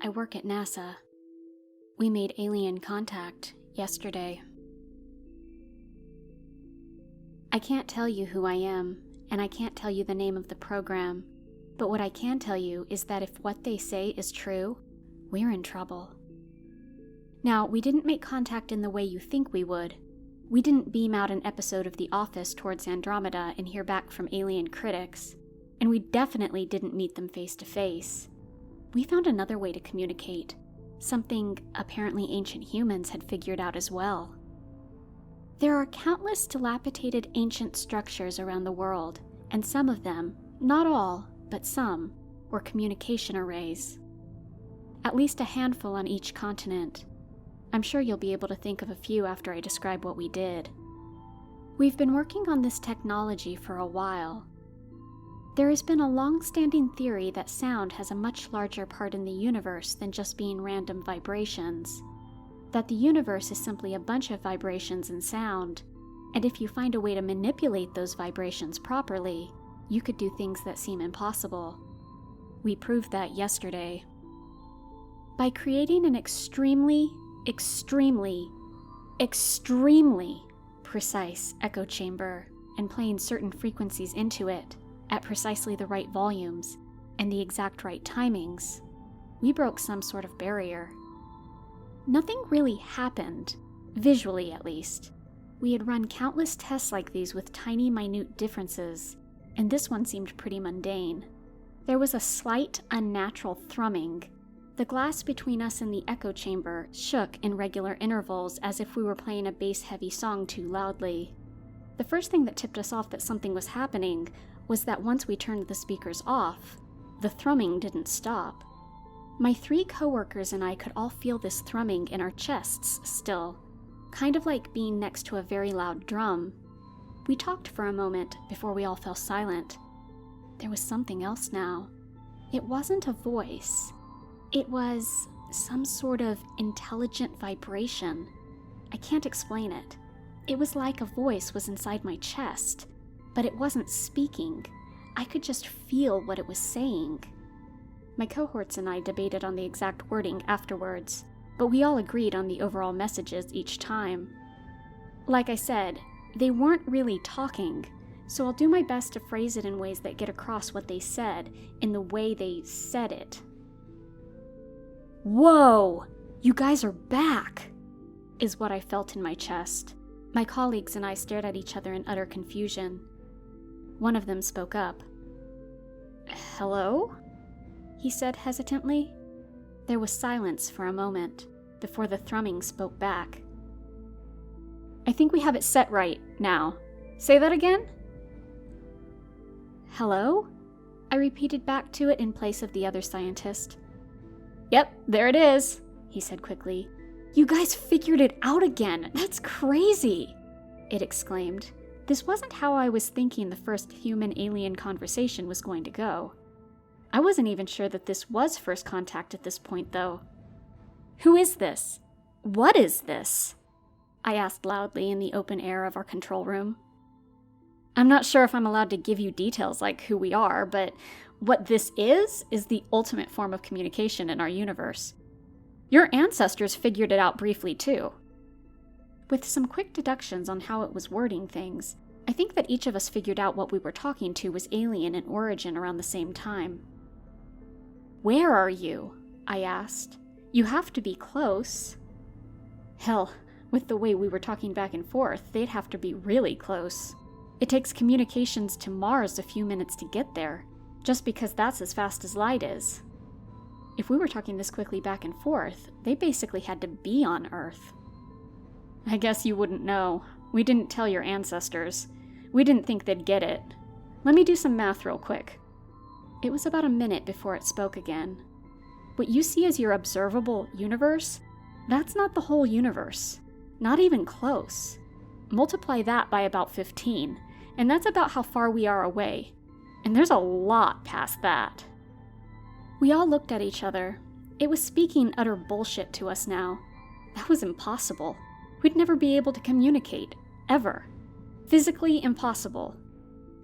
I work at NASA. We made alien contact yesterday. I can't tell you who I am, and I can't tell you the name of the program, but what I can tell you is that if what they say is true, we're in trouble. Now, we didn't make contact in the way you think we would. We didn't beam out an episode of The Office towards Andromeda and hear back from alien critics, and we definitely didn't meet them face to face. We found another way to communicate, something apparently ancient humans had figured out as well. There are countless dilapidated ancient structures around the world, and some of them, not all, but some, were communication arrays. At least a handful on each continent. I'm sure you'll be able to think of a few after I describe what we did. We've been working on this technology for a while. There has been a long-standing theory that sound has a much larger part in the universe than just being random vibrations. That the universe is simply a bunch of vibrations and sound, and if you find a way to manipulate those vibrations properly, you could do things that seem impossible. We proved that yesterday. By creating an extremely precise echo chamber and playing certain frequencies into it at precisely the right volumes and the exact right timings, we broke some sort of barrier. Nothing really happened, visually at least. We had run countless tests like these with tiny, minute differences, and this one seemed pretty mundane. There was a slight, unnatural thrumming. The glass between us and the echo chamber shook in regular intervals as if we were playing a bass-heavy song too loudly. The first thing that tipped us off that something was happening was that once we turned the speakers off, the thrumming didn't stop. My 3 coworkers and I could all feel this thrumming in our chests still, kind of like being next to a very loud drum. We talked for a moment before we all fell silent. There was something else now. It wasn't a voice. It was some sort of intelligent vibration. I can't explain it. It was like a voice was inside my chest, but it wasn't speaking. I could just feel what it was saying. My cohorts and I debated on the exact wording afterwards, but we all agreed on the overall messages each time. Like I said, they weren't really talking, so I'll do my best to phrase it in ways that get across what they said in the way they said it. "Whoa! You guys are back!" is what I felt in my chest. My colleagues and I stared at each other in utter confusion. One of them spoke up. "Hello?" he said hesitantly. There was silence for a moment before the thrumming spoke back. "I think we have it set right now. Say that again?" "Hello?" I repeated back to it in place of the other scientist. "Yep, there it is," he said quickly. "You guys figured it out again! That's crazy!" it exclaimed. This wasn't how I was thinking the first human-alien conversation was going to go. I wasn't even sure that this was first contact at this point, though. "Who is this? What is this?" I asked loudly in the open air of our control room. "I'm not sure if I'm allowed to give you details like who we are, but what this is the ultimate form of communication in our universe. Your ancestors figured it out briefly, too." With some quick deductions on how it was wording things, I think that each of us figured out what we were talking to was alien in origin around the same time. "Where are you?" I asked. "You have to be close." Hell, with the way we were talking back and forth, they'd have to be really close. It takes communications to Mars a few minutes to get there, just because that's as fast as light is. If we were talking this quickly back and forth, they basically had to be on Earth. "I guess you wouldn't know. We didn't tell your ancestors. We didn't think they'd get it. Let me do some math real quick." It was about a minute before it spoke again. "What you see as your observable universe, that's not the whole universe. Not even close. Multiply that by about 15, and that's about how far we are away. And there's a lot past that." We all looked at each other. It was speaking utter bullshit to us now. That was impossible. We'd never be able to communicate, ever. Physically impossible.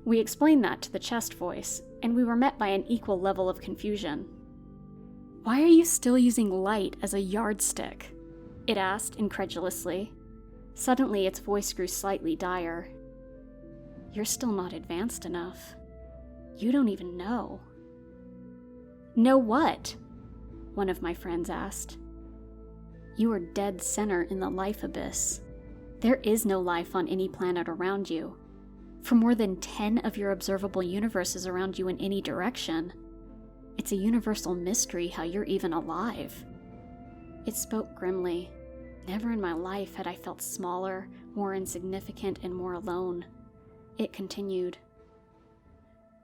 We explained that to the chest voice, and we were met by an equal level of confusion. Why are you still using light as a yardstick? It asked incredulously. Suddenly, its voice grew slightly dire. You're still not advanced enough. You don't even know. Know what? One of my friends asked. You are dead center in the life abyss. There is no life on any planet around you. For more than 10 of your observable universes around you in any direction, it's a universal mystery how you're even alive. It spoke grimly. Never in my life had I felt smaller, more insignificant, and more alone. It continued.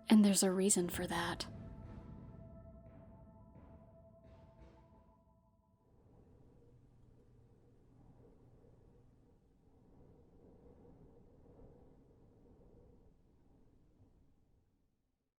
And there's a reason for that.